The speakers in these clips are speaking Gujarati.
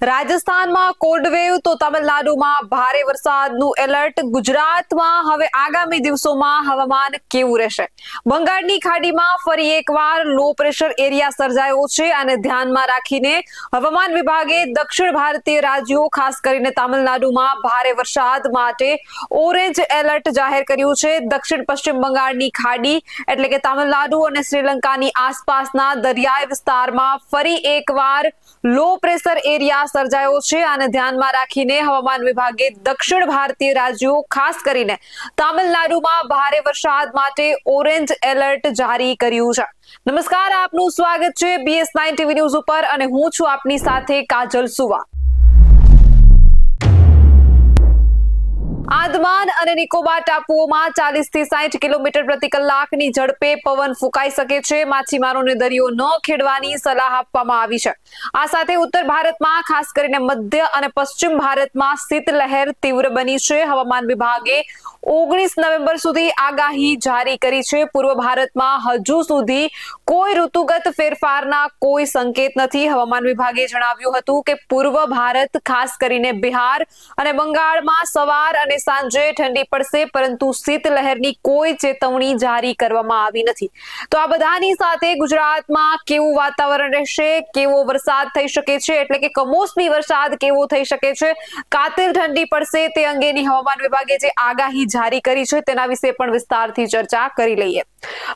રાજસ્થાનમાં કોલ્ડ વેવ તો તમિલનાડુમાં ભારે વરસાદનું એલર્ટ. ગુજરાતમાં હવે આગામી દિવસોમાં હવામાન કેવું રહેશે? બંગાળની ખાડીમાં ફરી એકવાર લો પ્રેશર એરિયા સર્જાયો છે અને ધ્યાનમાં રાખીને હવામાન વિભાગે દક્ષિણ ભારતીય રાજ્યો ખાસ કરીને તમિલનાડુમાં ભારે વરસાદ માટે ઓરેન્જ એલર્ટ જાહેર કર્યું છે. દક્ષિણ પશ્ચિમ બંગાળની ખાડી એટલે કે તમિલનાડુ અને શ્રીલંકાની આસપાસના દરિયાઈ વિસ્તારમાં ફરી એકવાર લો પ્રેશર એરિયા સર્જાયો છે અને ધ્યાનમાં રાખીને હવામાન વિભાગે દક્ષિણ ભારતીય રાજ્યો ખાસ કરીને તમિલનાડુમાં ભારે વરસાદ માટે ઓરેન્જ એલર્ટ જારી કર્યું છે. નમસ્કાર, આપનું સ્વાગત છે BS9 TV ન્યૂઝ ઉપર અને હું છું આપની સાથે કાજલ સુવા. આંદમાન અને નિકોબાર ટાપુઓમાં 40 થી 60 કિલોમીટર પ્રતિ કલાકની ઝડપે પવન ફૂંકાઈ શકે છે. માછીમારોને દરિયો ન ખેડવાની સલાહ આપવામાં આવી છે. આ સાથે ઉત્તર ભારતમાં ખાસ કરીને મધ્ય અને પશ્ચિમ ભારતમાં શીતલહેર તીવ્ર બની છે. હવામાન વિભાગે 19 નવેમ્બર સુધી આગાહી જારી કરી છે. પૂર્વ ભારતમાં હજુ સુધી કોઈ ઋતુગત ફેરફારના કોઈ સંકેત નથી. હવામાન વિભાગે જણાવ્યું હતું કે પૂર્વ ભારત ખાસ કરીને બિહાર અને બંગાળમાં સવાર અને સાંજે ઠંડી પડશે, પરંતુ શીતલહેરની કોઈ ચેતવણી જારી કરવામાં આવી નથી. તો આ બધાની સાથે ગુજરાતમાં કેવું વાતાવરણ રહેશે, કેવો વરસાદ થઈ શકે છે, એટલે કે કમોસમી વરસાદ કેવો થઈ શકે છે, કાતિલ ઠંડી પડશે તે અંગેની હવામાન વિભાગે જે આગાહી જારી કરી છે તેના વિશે પણ વિસ્તારથી ચર્ચા કરી લઈએ.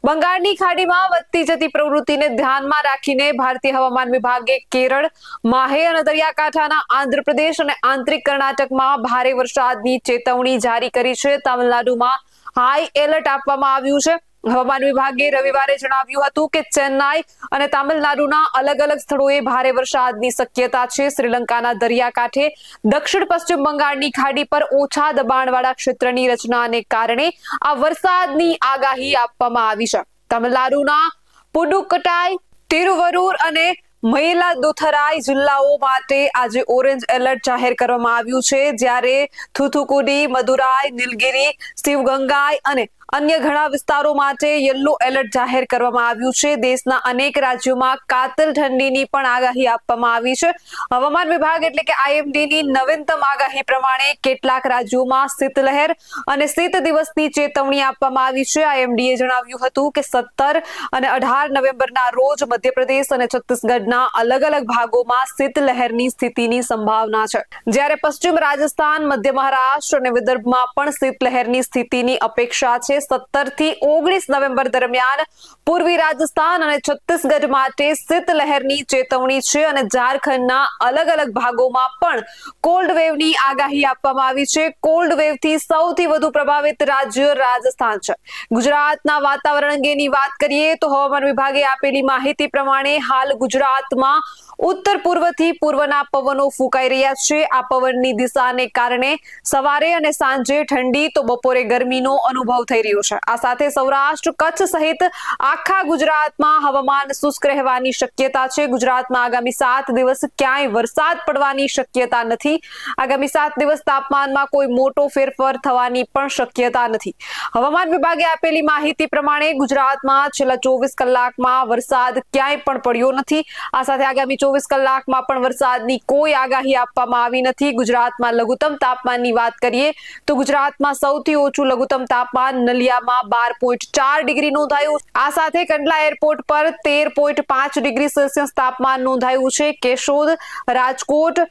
બંગાળની ખાડીમાં વધતી જતી પ્રવૃત્તિને ધ્યાનમાં રાખીને ભારતીય હવામાન વિભાગે કેરળ, માહે અને દરિયાકાંઠાના આંધ્રપ્રદેશ અને આંતરિક કર્ણાટકમાં ભારે વરસાદની ચેતવણી જારી કરી છે. તમિલનાડુમાં હાઈ એલર્ટ આપવામાં આવ્યું છે. હવામાન વિભાગે રવિવારે જણાવ્યું હતું કે ચેન્નાઈ અને તમિલનાડુના અલગ અલગ સ્થળોએ ભારે વરસાદની શક્યતા છે. શ્રીલંકાના દરિયાકાંઠે દક્ષિણ પશ્ચિમ બંગાળની ખાડી પર ઓછા દબાણવાળા ક્ષેત્રની રચનાને કારણે આ વરસાદની આગાહી આપવામાં આવી છે. તમિલનાડુના પુડુક્કોટ્ટાઈ, તિરુવરુર અને મયિલાદુથુરાઈ જિલ્લાઓ માટે આજે ઓરેન્જ એલર્ટ જાહેર કરવામાં આવ્યું છે, જ્યારે થુથુકુડી, મદુરાઈ, નીલગિરી, શિવગંગાઈ અને અન્ય ઘણા વિસ્તારો માટે યલો એલર્ટ જાહેર કરવામાં આવ્યું છે. દેશના અનેક રાજ્યોમાં કાતિલ ઠંડીની પણ આગાહી આપવામાં આવી છે. હવામાન વિભાગ એટલે કે IMDની નવીનતમ આગાહી પ્રમાણે કેટલાક રાજ્યોમાં શીતલહેર અને શીત દિવસની ચેતવણી આપવામાં આવી છે. IMDએ જણાવ્યું હતું કે 17 અને 18 નવેમ્બરના રોજ મધ્યપ્રદેશ અને છત્તીસગઢના અલગ અલગ ભાગોમાં શીતલહેરની સ્થિતિની સંભાવના છે, જ્યારે પશ્ચિમ રાજસ્થાન, મધ્ય મહારાષ્ટ્ર અને વિદર્ભમાં પણ શીતલહેરની સ્થિતિની અપેક્ષા છે. 17 થી 19 નવેમ્બર દરમિયાન પૂર્વી રાજસ્થાન અને છત્તીસગઢ માટે શીતલહેરની ચેતવણી છે અને ઝારખંડના અલગ અલગ ભાગોમાં પણ કોલ્ડ વેવની આગાહી આપવામાં આવી છે. કોલ્ડ વેવથી સૌથી વધુ પ્રભાવિત રાજ્ય રાજસ્થાન છે. ગુજરાતના વાતાવરણ અંગેની વાત કરીએ તો હવામાન વિભાગે આપેલી માહિતી પ્રમાણે હાલ ગુજરાતમાં ઉત્તર પૂર્વથી પૂર્વના પવનો ફૂંકાઈ રહ્યા છે. આ પવનની દિશાને કારણે સવારે અને સાંજે ઠંડી તો બપોરે ગરમીનો અનુભવ થઈ રહ્યો છે. આ સાથે સૌરાષ્ટ્ર, કચ્છ સહિત આખા ગુજરાતમાં હવામાન શુષ્ક રહેવાની શક્યતા છે. ગુજરાતમાં આગામી 7 દિવસ ક્યાંય વરસાદ પડવાની શક્યતા નથી. આગામી 7 દિવસ તાપમાનમાં કોઈ મોટો ફેરફાર થવાની પણ શક્યતા નથી. હવામાન વિભાગે આપેલી માહિતી પ્રમાણે ગુજરાતમાં છેલ્લા 24 કલાકમાં વરસાદ ક્યાંય પણ પડ્યો નથી. આ સાથે આગામી 24 કલાકમાં પણ વરસાદની કોઈ આગાહી આપવામાં આવી નથી. ગુજરાતમાં લઘુત્તમ તાપમાનની વાત કરીએ તો ગુજરાતમાં સૌથી ઓછું લઘુત્તમ તાપમાન નલિયામાં 12.4 ડિગ્રી નોંધાયું. આ સાથે કંડલા એરપોર્ટ પર 13.5 ડિગ્રી સેલ્સિયસ તાપમાન નોંધાયું છે. કેશોદ, રાજકોટ,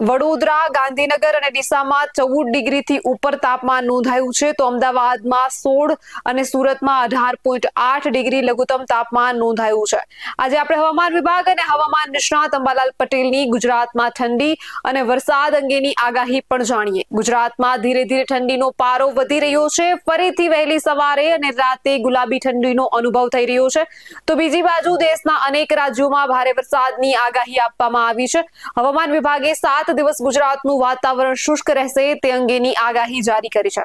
વડોદરા, ગાંધીનગર અને ડીસામાં 14 ડિગ્રીથી ઉપર તાપમાન નોંધાયું છે. તો અમદાવાદમાં 16 અને સુરતમાં 18.8 ડિગ્રી લઘુત્તમ તાપમાન નોંધાયું છે. આજે આપણે હવામાન વિભાગ અને હવામાન નિષ્ણાત અંબાલાલ પટેલની ગુજરાતમાં ઠંડી અને વરસાદ અંગેની આગાહી પણ જાણીએ. ગુજરાતમાં ધીરે ધીરે ઠંડીનો પારો વધી રહ્યો છે. ફરીથી વહેલી સવારે અને રાતે ગુલાબી ઠંડીનો અનુભવ થઈ રહ્યો છે. તો બીજી બાજુ દેશના અનેક રાજ્યોમાં ભારે વરસાદની આગાહી આપવામાં આવી છે. હવામાન વિભાગે 7 દિવસ ગુજરાતનું વાતાવરણ શુષ્ક રહેશે તે અંગેની આગાહી જારી કરી છે.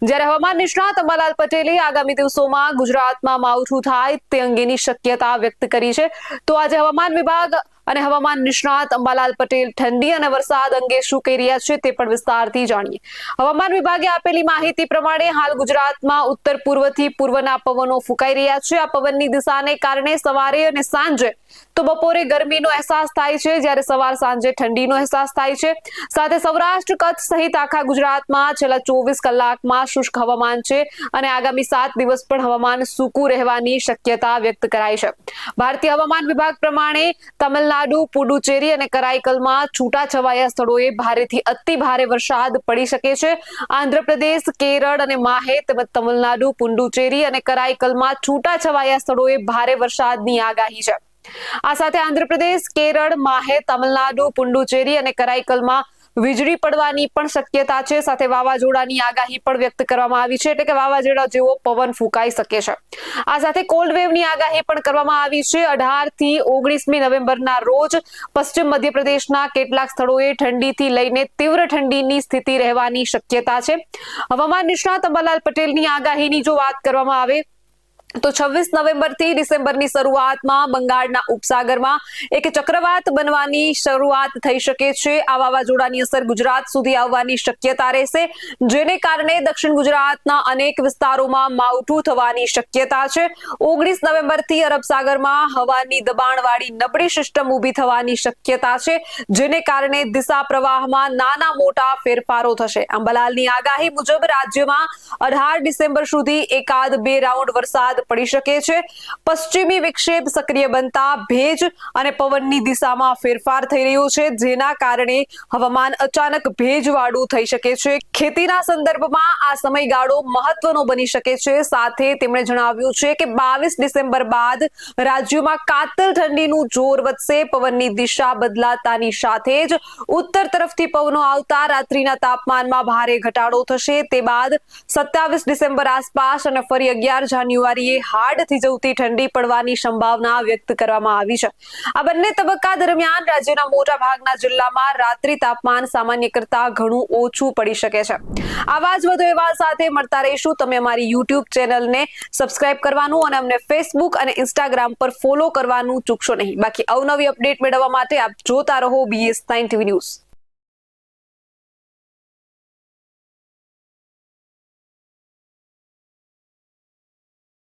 જ્યારે હવામાન નિષ્ણાત અંબાલાલ પટેલે આગામી દિવસોમાં ગુજરાતમાં માવઠું થાય તે અંગેની શક્યતા વ્યક્ત કરી છે. તો આજે હવામાન વિભાગ અને હવામાન નિષ્ણાત અંબાલાલ પટેલ ઠંડી અને વરસાદ અંગે શું કહી રહ્યા છે તે પણ વિસ્તારથી જાણીએ. હવામાન વિભાગે આપેલી માહિતી પ્રમાણે હાલ ગુજરાતમાં ઉત્તર પૂર્વથી પૂર્વના પવનો ફૂંકાઈ રહ્યા છે. આ પવનની દિશાને કારણે સવારે અને સાંજે તો બપોરે ગરમીનો અહેસાસ થાય છે, જ્યારે સવાર સાંજે ઠંડીનો અહેસાસ થાય છે. સાથે સૌરાષ્ટ્ર, કચ્છ સહિત આખા ગુજરાતમાં છેલ્લા 24 કલાકમાં શુષ્ક હવામાન છે અને આગામી 7 દિવસ પણ હવામાન સૂકું રહેવાની શક્યતા વ્યક્ત કરાઈ છે. ભારતીય હવામાન વિભાગ પ્રમાણે તમિલનાડુ, પુડુચેરી અને કરાઈકલમાં છૂટાછવાયા સ્થળોએ ભારેથી અતિ ભારે વરસાદ પડી શકે છે. આંધ્રપ્રદેશ, કેરળ અને માહે તેમજ તમિલનાડુ, પુડુચેરી અને કરાઈકલમાં છૂટાછવાયા સ્થળોએ ભારે વરસાદની આગાહી છે. આ સાથે આંધ્રપ્રદેશ, કેરળ, માહે, તમિલનાડુ, પુડુચેરી અને કરાઈકલમાં વીજળી પડવાની પણ શક્યતા છે. સાથે વાવાઝોડાની આગાહી પણ વ્યક્ત કરવામાં આવી છે, એટલે કે વાવાઝોડા જેવો પવન ફૂંકાઈ શકે છે. આ સાથે કોલ્ડ વેવની આગાહી પણ કરવામાં આવી છે. 18 થી 19મી નવેમ્બરના રોજ પશ્ચિમ મધ્યપ્રદેશના કેટલાક સ્થળોએ ઠંડીથી લઈને તીવ્ર ઠંડીની સ્થિતિ રહેવાની શક્યતા છે. હવામાન નિષ્ણાત અંબાલાલ પટેલની આગાહીની જો વાત કરવામાં આવે તો 26 નવેમ્બરથી ડિસેમ્બરની શરૂઆતમાં બંગાળના ઉપસાગરમાં એક ચક્રવાત બનવાની શરૂઆત થઈ શકે છે. આ વાવાઝોડાની અસર ગુજરાત સુધી આવવાની શક્યતા રહેશે, જેને કારણે દક્ષિણ ગુજરાતના અનેક વિસ્તારોમાં માવઠું થવાની શક્યતા છે. 19 નવેમ્બરથી અરબ સાગરમાં હવાની દબાણવાળી નબળી સિસ્ટમ ઊભી થવાની શક્યતા છે, જેને કારણે દિશા પ્રવાહમાં નાના મોટા ફેરફારો થશે. અંબાલાલની આગાહી મુજબ રાજ્યમાં 18 ડિસેમ્બર સુધી એકાદ બે રાઉન્ડ વરસાદ પડી શકે છે. પશ્ચિમી વિક્ષેપ સક્રિય બનતા ભેજ અને પવનની દિશામાં ફેરફાર થઈ રહ્યો છે, જેના કારણે હવામાન અચાનક ભેજવાળું થઈ શકે છે. ખેતીના સંદર્ભમાં આ સમયગાળો મહત્વનો બની શકે છે. સાથે તેમણે જણાવ્યું છે કે 22 ડિસેમ્બર બાદ રાજ્યમાં કાતિલ ઠંડીનું જોર વધશે. પવનની દિશા બદલાતાની સાથે જ ઉત્તર તરફથી પવનો આવતા રાત્રિના તાપમાનમાં ભારે ઘટાડો થશે. તે બાદ 27 ડિસેમ્બર આસપાસ અને ફરી 11 જાન્યુઆરીએ હાડ થીજવતી ઠંડી પડવાની સંભાવના વ્યક્ત કરવામાં આવી છે. આ બંને તબક્કા દરમિયાન રાજ્યના મોટા ભાગના જિલ્લામાં રાત્રિ તાપમાન સામાન્ય કરતા ઘણું ઓછું પડી શકે છે. આવા જ વધુ અહેવાલ સાથે મળતા રહીશું. તમે અમારી YouTube ચેનલને સબસ્ક્રાઇબ કરવાનું અને અમને Facebook અને Instagram પર ફોલો કરવાનું ચૂકશો નહીં. બાકી અવનવી અપડેટ મેળવવા માટે આપ જોતા રહો BS9 TV ન્યૂઝ.